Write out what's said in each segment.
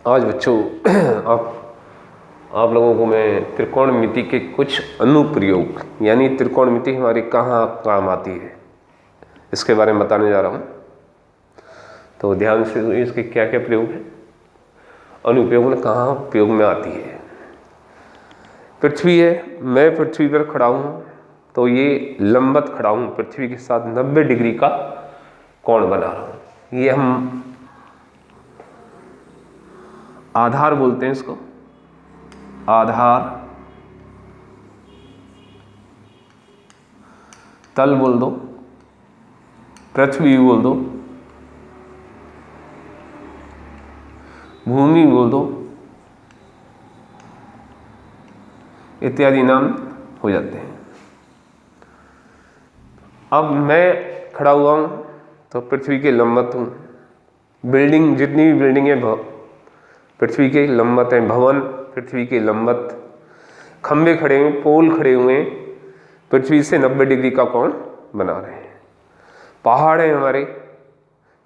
आज बच्चों आप लोगों को मैं त्रिकोणमिति के कुछ अनुप्रयोग यानी त्रिकोणमिति हमारी कहाँ काम आती है इसके बारे में बताने जा रहा हूँ। तो ध्यान से इसके क्या क्या प्रयोग हैं, अनुप्रयोग में कहाँ उपयोग में आती है। पृथ्वी है, मैं पृथ्वी पर खड़ा हूँ तो ये लंबवत खड़ा हूँ, पृथ्वी के साथ 90 डिग्री का कोण बना रहा हूँ। ये हम आधार बोलते हैं इसको, आधार, तल बोल दो, पृथ्वी बोल दो, भूमि बोल दो, इत्यादि नाम हो जाते हैं। अब मैं खड़ा हुआ हूं तो पृथ्वी के लंबवत हूं। बिल्डिंग, जितनी भी बिल्डिंग है पृथ्वी के लंबवत हैं, भवन पृथ्वी के लंबवत, खंभे खड़े हुए, पोल खड़े हुए पृथ्वी से 90 डिग्री का कोण बना रहे हैं। पहाड़ हैं हमारे,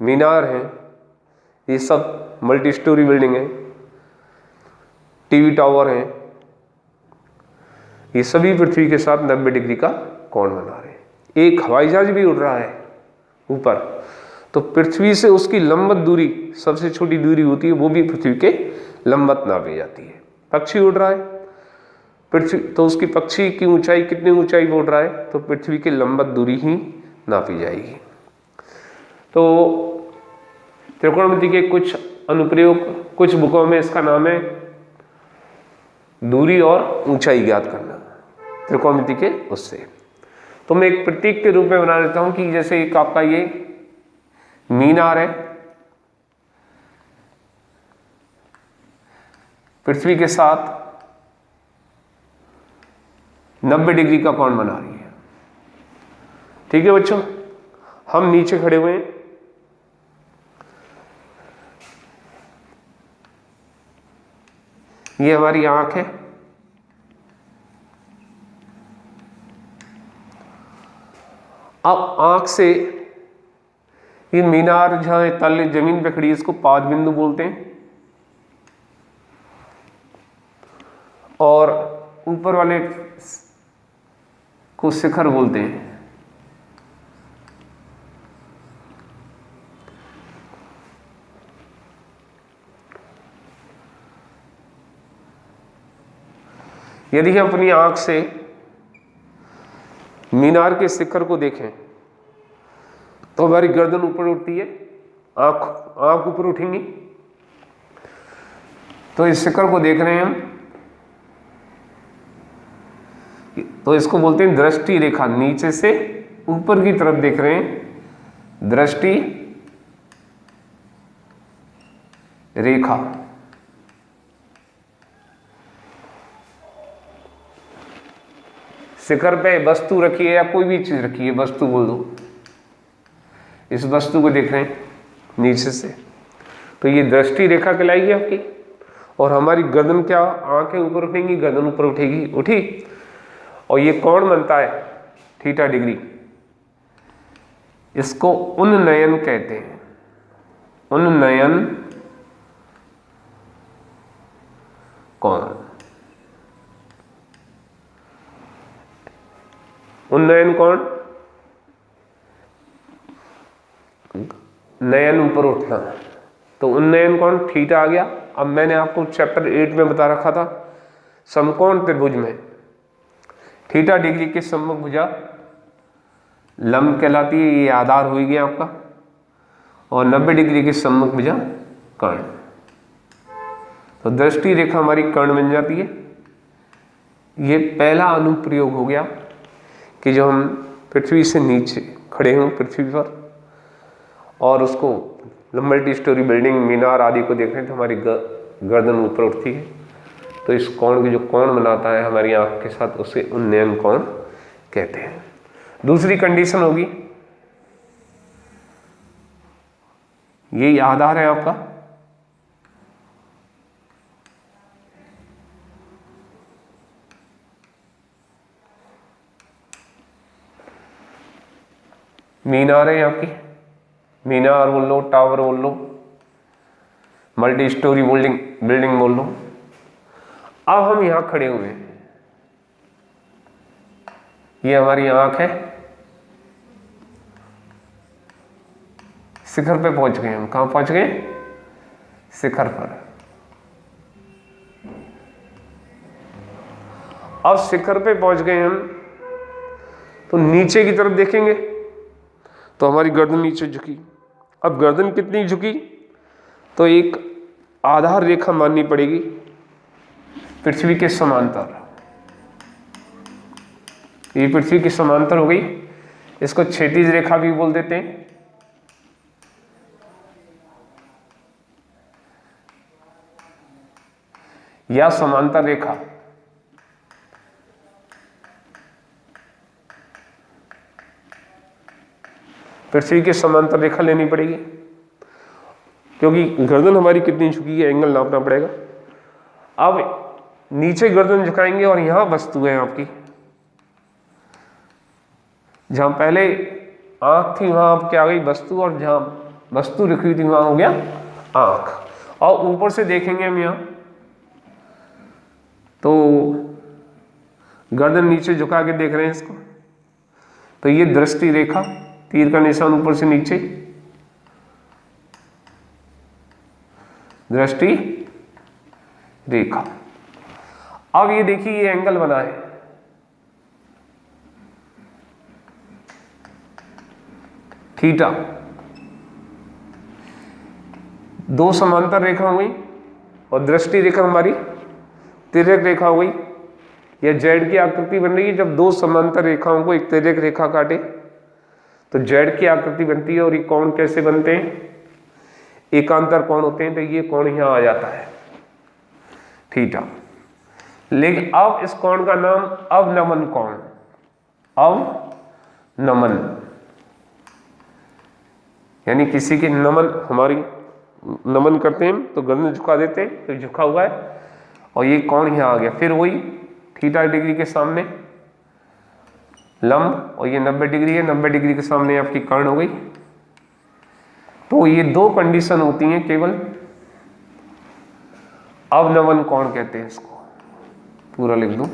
मीनार हैं, ये सब मल्टी स्टोरी बिल्डिंग है, टीवी टावर हैं, ये सभी पृथ्वी के साथ 90 डिग्री का कोण बना रहे हैं। एक हवाई जहाज भी उड़ रहा है ऊपर, तो पृथ्वी से उसकी लंबवत दूरी, सबसे छोटी दूरी होती है, वो भी पृथ्वी के लंबवत नापी जाती है। पक्षी उड़ रहा है पृथ्वी, तो उसकी पक्षी की ऊंचाई, कितनी ऊंचाई उड़ रहा है, तो पृथ्वी की लंबवत दूरी ही नापी जाएगी। तो त्रिकोणमिति के कुछ अनुप्रयोग, कुछ बुकों में इसका नाम है दूरी और ऊंचाई ज्ञात करना, त्रिकोणमिति के उससे। तो मैं एक प्रतीक के रूप में बना देता हूं कि जैसे एक आपका ये मीनार है, पृथ्वी के साथ 90 डिग्री का कोण बना रही है। ठीक है बच्चों, हम नीचे खड़े हुए हैं, ये हमारी आंख है, अब आंख से ये मीनार जहां तल जमीन पे खड़ी है, इसको पाद बिंदु बोलते हैं, और ऊपर वाले को शिखर बोलते हैं। यदि हम अपनी आंख से मीनार के शिखर को देखें तो हमारी गर्दन ऊपर उठती है, आंख ऊपर उठेंगी, तो इस शिखर को देख रहे हैं हम, तो इसको बोलते हैं दृष्टि रेखा। नीचे से ऊपर की तरफ देख रहे हैं, दृष्टि रेखा। शिखर पे वस्तु रखी है या कोई भी चीज रखी है, वस्तु बोल दो, इस वस्तु को देख रहे हैं नीचे से, तो ये दृष्टि रेखा कहलाएगी आपकी। और हमारी गर्दन, क्या आंखें ऊपर उठेंगी, गर्दन ऊपर उठेगी, उठी, और ये कोण बनता है थीटा डिग्री, इसको उन्नयन कहते हैं, उन्नयन कोण। उन्नयन कोण, नयन ऊपर उठना, तो उन्नयन कोण थीटा आ गया। अब मैंने आपको चैप्टर 8 में बता रखा था, समकोण त्रिभुज में थीटा डिग्री के सम्मुख भुजा लंब कहलाती है, ये आधार हो गया आपका, और 90 डिग्री के सम्मुख भुजा कर्ण। तो दृष्टि रेखा हमारी कर्ण बन जाती है। ये पहला अनुप्रयोग हो गया कि जो हम पृथ्वी से नीचे खड़े हों पृथ्वी पर, और उसको मल्टी स्टोरी बिल्डिंग, मीनार आदि को देख रहे हैं, तो हमारी गर्दन ऊपर उठती है, तो इस कोण की जो कोण बनाता है हमारी आंख के साथ, उसे उन्नयन कोण कहते हैं। दूसरी कंडीशन होगी, ये आधार है आपका, मीनार है आपकी, मीनार बोल लो, टावर बोल लो, मल्टी स्टोरी बिल्डिंग बोल लो। अब हम यहां खड़े हुए हैं, ये हमारी आंख है, शिखर पे पहुंच गए हम। कहां पहुंच गए? शिखर पर। अब शिखर पे पहुंच गए हम, तो नीचे की तरफ देखेंगे तो हमारी गर्दन नीचे झुकी। अब गर्दन कितनी झुकी? तो एक आधार रेखा माननी पड़ेगी पृथ्वी के समांतर। ये पृथ्वी के समांतर हो गई, इसको क्षैतिज रेखा भी बोल देते हैं। या समांतर रेखा। पृथ्वी के समांतर रेखा लेनी पड़ेगी, क्योंकि गर्दन हमारी कितनी झुकी है, एंगल नापना पड़ेगा। अब नीचे गर्दन झुकाएंगे और यहां वस्तु है आपकी, जहां पहले आंख थी वहां अब क्या आ गई? वस्तु। और जहां वस्तु लिखी हुई थी वहां हो गया आंख। और ऊपर से देखेंगे हम यहां, तो गर्दन नीचे झुका के देख रहे हैं इसको, तो ये दृष्टि रेखा, तीर का निशान ऊपर से नीचे, दृष्टि रेखा। अब ये देखिए, ये एंगल बना है, थीटा। दो समांतर रेखा हो गई और दृष्टि रेखा हमारी तिर्यक रेखा हो गई। यह जेड की आकृति बन रही है। जब दो समांतर रेखाओं को एक तिर्यक रेखा काटे तो जेड की आकृति बनती है। और ये कोण कैसे बनते हैं? एकांतर कोण होते हैं। तो ये कोण यहां आ जाता है, थीटा। लेकिन अब इस कोण का नाम अवनमन कोण, अवनमन, यानी किसी के नमन, हमारी नमन करते हैं तो गर्दन झुका देते हैं, तो झुका हुआ है और ये कोण यहां आ गया। फिर वही थीटा डिग्री के सामने लंब, और ये 90 डिग्री है, 90 डिग्री के सामने आपकी कर्ण हो गई। तो ये दो कंडीशन होती हैं केवल, अवनमन कोण कहते हैं इसको। पूरा लिख दूं,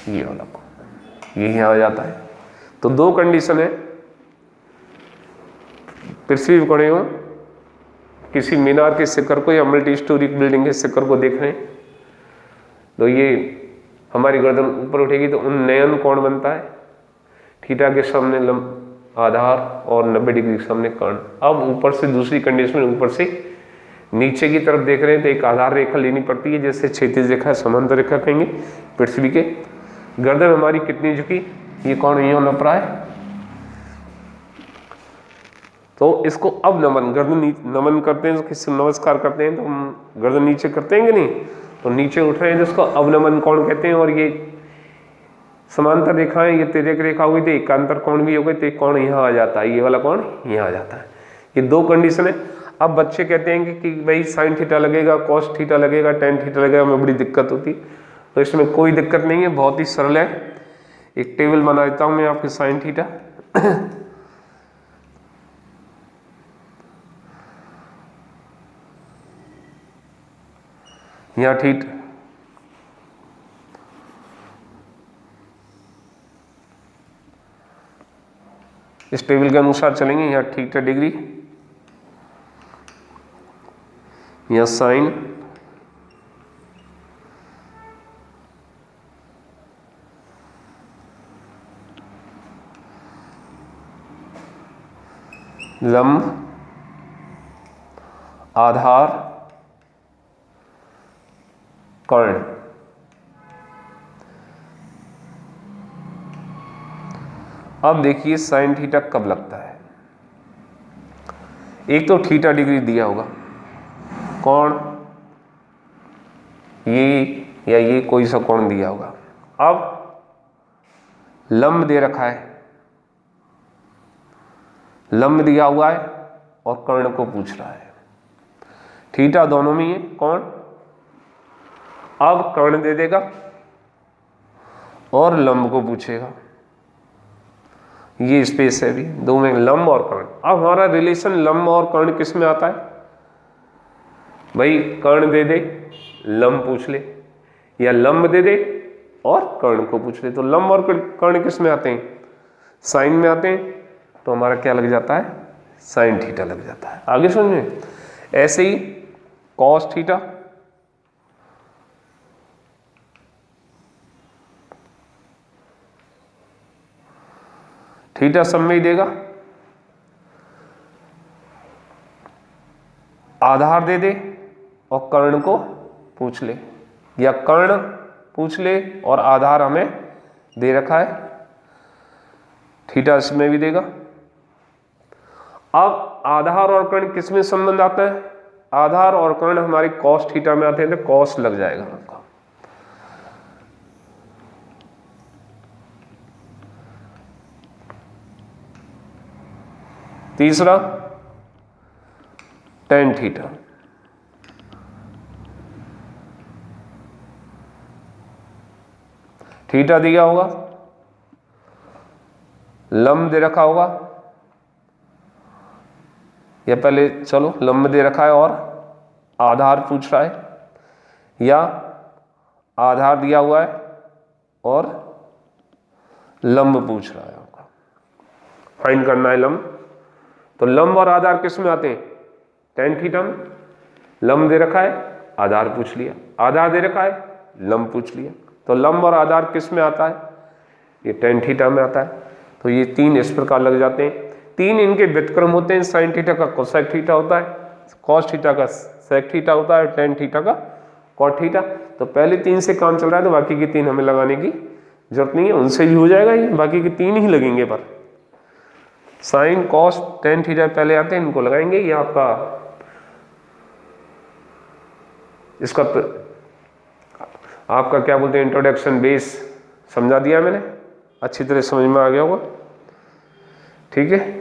ये वाला कोण, ये यहां आ जाता है। तो दो कंडीशन है, पृथ्वी पर खड़े हो, किसी मीनार के शिखर को या मल्टी स्टोरी बिल्डिंग के शिखर को देख रहे हैं, तो ये हमारी गर्दन ऊपर उठेगी तो उन्नयन कोण बनता है। थीटा के सामने आधार और 90 डिग्री के सामने कर्ण। अब ऊपर से दूसरी कंडीशन में ऊपर से नीचे की तरफ देख रहे हैं तो एक आधार रेखा लेनी पड़ती है, जैसे क्षैतिज रेखा, समांतर रेखा कहेंगे पृथ्वी के। गर्दन हमारी कितनी झुकी? ये कोण यहां नप रहा है, तो इसको अब नमन, गर्दन नमन करते हैं, किसी नमस्कार करते हैं तो हम गर्दन नीचे करते हैं कि नहीं, तो नीचे उठ रहे हैं, जिसको अवनमन कोण कहते हैं। और ये समांतर रेखाएं, ये तिर्यक रेखा हुई थी, एकांतर कोण भी हो गई, तो एक कोण यहाँ आ जाता है, ये वाला कोण यहाँ आ जाता है। ये दो कंडीशन है। अब बच्चे कहते हैं कि भाई साइन थीटा लगेगा, कॉस थीटा लगेगा, टेन थीटा लगेगा, हमें बड़ी दिक्कत होती। तो इसमें कोई दिक्कत नहीं है, बहुत ही सरल है। एक टेबल बना देता हूँ मैं आपके साइन थीटा। यहाँ थीटा, इस टेबल के अनुसार चलेंगे। यहाँ थीटा डिग्री, यहाँ साइन, लंब, आधार, कर्ण। अब देखिए साइन थीटा कब लगता है। एक तो थीटा डिग्री दिया होगा, कोण ये या ये कोई सा कोण दिया होगा। अब लंब दे रखा है, लंब दिया हुआ है और कर्ण को पूछ रहा है। थीटा दोनों में ही है, कोण। अब कर्ण दे देगा और लंब को पूछेगा। ये स्पेस है अभी, दो में लंब और कर्ण। अब हमारा रिलेशन लंब और कर्ण किस में आता है? भाई कर्ण दे दे, लंब पूछ ले, या लंब दे दे और कर्ण को पूछ ले। तो लंब और कर्ण किस में आते हैं? साइन में आते हैं। तो हमारा क्या लग जाता है? साइन थीटा लग जाता है। आगे समझे? ऐसे ही कॉस थीटा, थीटा सब में ही देगा, आधार दे दे और कर्ण को पूछ ले, या कर्ण पूछ ले और आधार हमें दे रखा है, थीटा इसमें भी देगा। अब आधार और कर्ण किस में संबंध आता है? आधार और कर्ण हमारी कॉस थीटा में आते हैं, तो कॉस लग जाएगा आपका। तीसरा टेन थीटा, थीटा दिया होगा, लंब दे रखा होगा, या पहले चलो लंब दे रखा है और आधार पूछ रहा है, या आधार दिया हुआ है और लंब पूछ रहा है आपका, फाइंड करना है लंब। तो लंब और आधार किस में आते हैं? टेन थीटा में। लंब दे रखा है, आधार पूछ लिया, आधार दे रखा है, लंब पूछ लिया। तो लंब और आधार किस में आता है? ये टेन थीटा में आता है। तो ये तीन इस प्रकार लग जाते हैं। तीन इनके व्युत्क्रम होते हैं। साइन थीटा का कोसेक थीटा होता है, कॉस थीटा का सेक थीटा होता है, टेन थीटा का कॉट थीटा। तो पहले तीन से काम चल रहा है, तो बाकी की तीन हमें लगाने की जरूरत नहीं है, उनसे भी हो जाएगा। ये बाकी के तीन ही लगेंगे, पर साइन कॉस टेन थीटा पहले आते हैं, इनको लगाएंगे। ये आपका इसका आपका क्या बोलते हैं, इंट्रोडक्शन बेस समझा दिया मैंने, अच्छी तरह समझ में आ गया होगा। ठीक है।